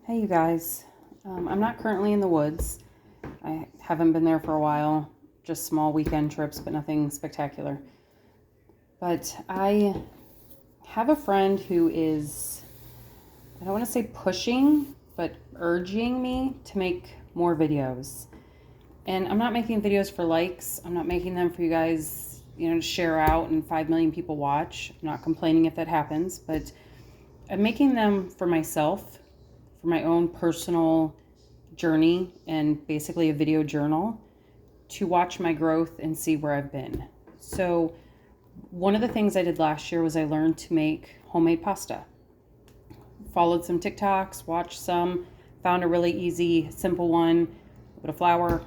Hey you guys, I'm not currently in the woods. I haven't been there for a while, just small weekend trips, but nothing spectacular. But I have a friend who is, I don't want to say pushing, but urging me to make more videos. And I'm not making videos for likes. I'm not making them for you guys, to share out and 5 million people watch. I'm not complaining if that happens, but I'm making them for myself, for my own personal journey, and basically a video journal to watch my growth and see where I've been. So one of the things I did last year was I learned to make homemade pasta. Followed some TikToks, watched some, found a really easy, simple one. Put a flour,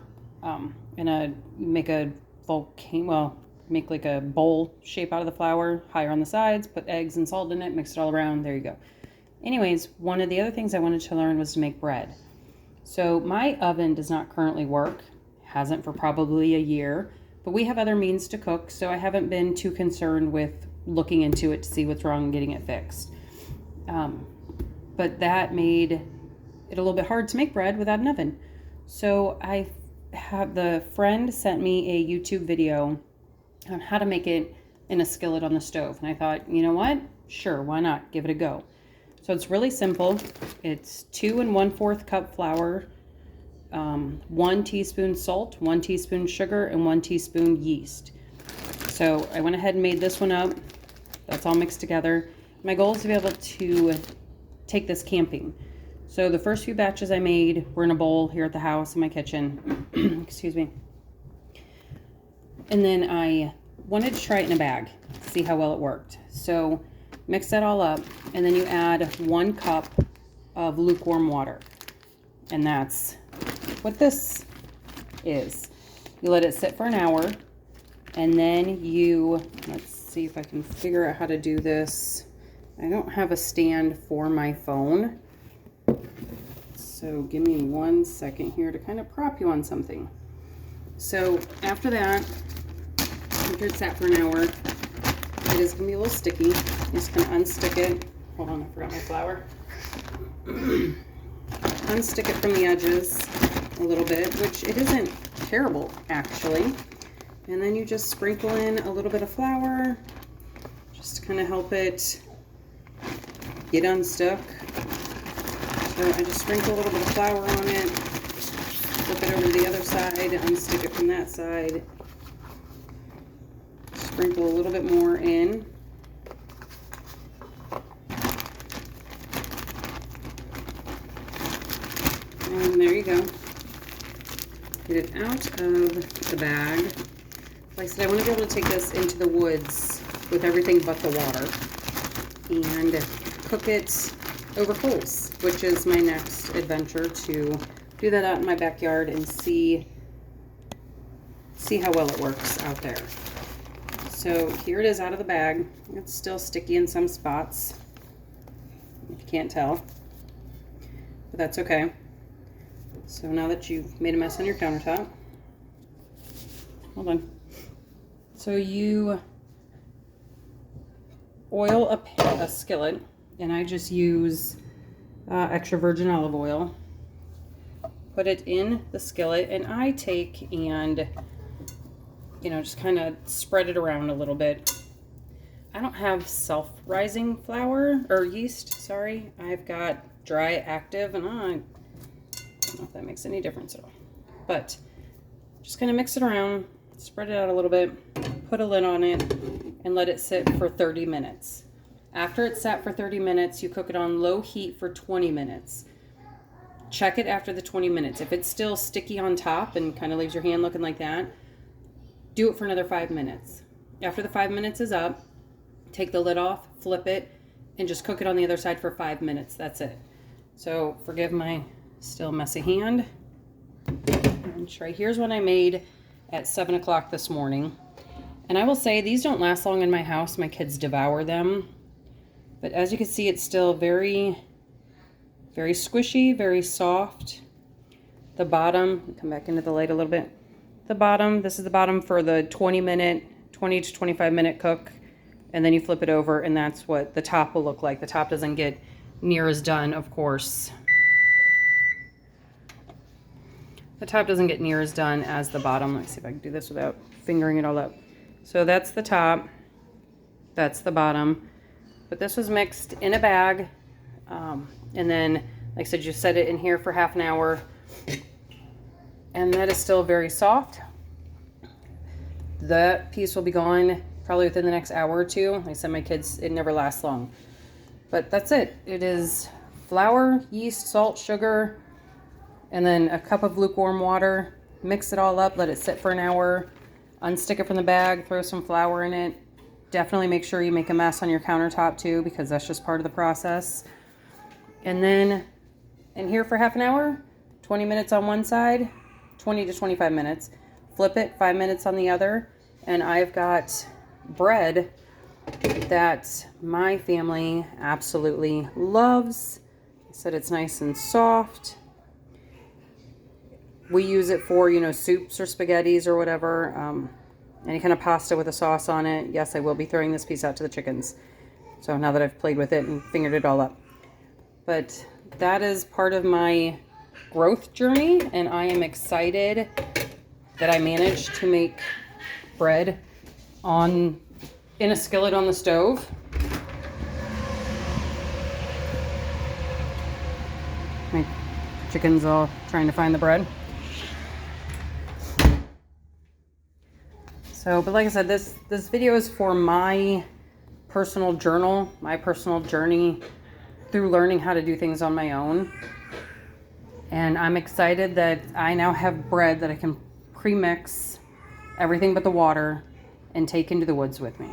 make like a bowl shape out of the flour, higher on the sides, put eggs and salt in it, mix it all around, there you go. Anyways, one of the other things I wanted to learn was to make bread. So my oven does not currently work, hasn't for probably a year, but we have other means to cook, so I haven't been too concerned with looking into it to see what's wrong and getting it fixed. But that made it a little bit hard to make bread without an oven. So the friend sent me a YouTube video on how to make it in a skillet on the stove. And I thought, you know what? Sure, why not? Give it a go. So it's really simple. It's 2 1/4 cup flour, 1 teaspoon salt, 1 teaspoon sugar, and 1 teaspoon yeast. So I went ahead and made this one up. That's all mixed together. My goal is to be able to take this camping. So the first few batches I made were in a bowl here at the house in my kitchen. Excuse me. And then I wanted to try it in a bag, see how well it worked. So mix that all up, and then you add 1 cup of lukewarm water. And that's what this is. You let it sit for an hour, and then let's see if I can figure out how to do this. I don't have a stand for my phone, so give me 1 second here to kind of prop you on something. So after that, after it's sat for an hour, it is going to be a little sticky. I'm just going to unstick it. Hold on, I forgot my flour. Unstick it from the edges a little bit, which it isn't terrible actually. And then you just sprinkle in a little bit of flour, just to kind of help it get unstuck. So I just sprinkle a little bit of flour on it, flip it over to the other side, unstick it from that side. Sprinkle a little bit more in. And there you go. Get it out of the bag. Like I said, I want to be able to take this into the woods with everything but the water and cook it over coals, which is my next adventure, to do that out in my backyard and see how well it works out there. So here it is out of the bag. It's still sticky in some spots, if you can't tell, but that's okay. So now that you've made a mess on your countertop, hold on. So you oil a skillet, and I just use extra virgin olive oil. Put it in the skillet, and I take and just kind of spread it around a little bit. I don't have self-rising flour or yeast, sorry. I've got dry active, and I don't know if that makes any difference at all. But just kind of mix it around, spread it out a little bit, put a lid on it, and let it sit for 30 minutes. After it's sat for 30 minutes, you cook it on low heat for 20 minutes. Check it after the 20 minutes. If it's still sticky on top and kind of leaves your hand looking like that, do it for another 5 minutes. After the 5 minutes is up, take the lid off, flip it, and just cook it on the other side for 5 minutes. That's it. So forgive my still messy hand. And here's one I made at 7 o'clock this morning. And I will say, these don't last long in my house. My kids devour them. But as you can see, it's still very, very squishy, very soft. The bottom, come back into the light a little bit. The bottom, this is the bottom for the 20 to 25 minute cook. And then you flip it over, and that's what the top will look like. The top doesn't get near as done, of course, the top doesn't get near as done as the bottom. Let me see if I can do this without fingering it all up. So that's the top, that's the bottom. But this was mixed in a bag. And then, like I said, you set it in here for half an hour. And that is still very soft. That piece will be gone probably within the next hour or two. Like I said, my kids, it never lasts long. But that's it. It is flour, yeast, salt, sugar, and then a cup of lukewarm water. Mix it all up, let it sit for an hour. Unstick it from the bag, throw some flour in it. Definitely make sure you make a mess on your countertop too, because that's just part of the process. And then in here for half an hour, 20 minutes on one side, 20 to 25 minutes. Flip it, 5 minutes on the other. And I've got bread that my family absolutely loves. I said it's nice and soft. We use it for, you know, soups or spaghettis or whatever. Any kind of pasta with a sauce on it. Yes, I will be throwing this piece out to the chickens. So now that I've played with it and fingered it all up. But that is part of my growth journey, and I am excited that I managed to make bread in a skillet on the stove. My chicken's all trying to find the bread. So, but like I said, this video is for my personal journal, my personal journey through learning how to do things on my own. And I'm excited that I now have bread that I can pre-mix everything but the water and take into the woods with me.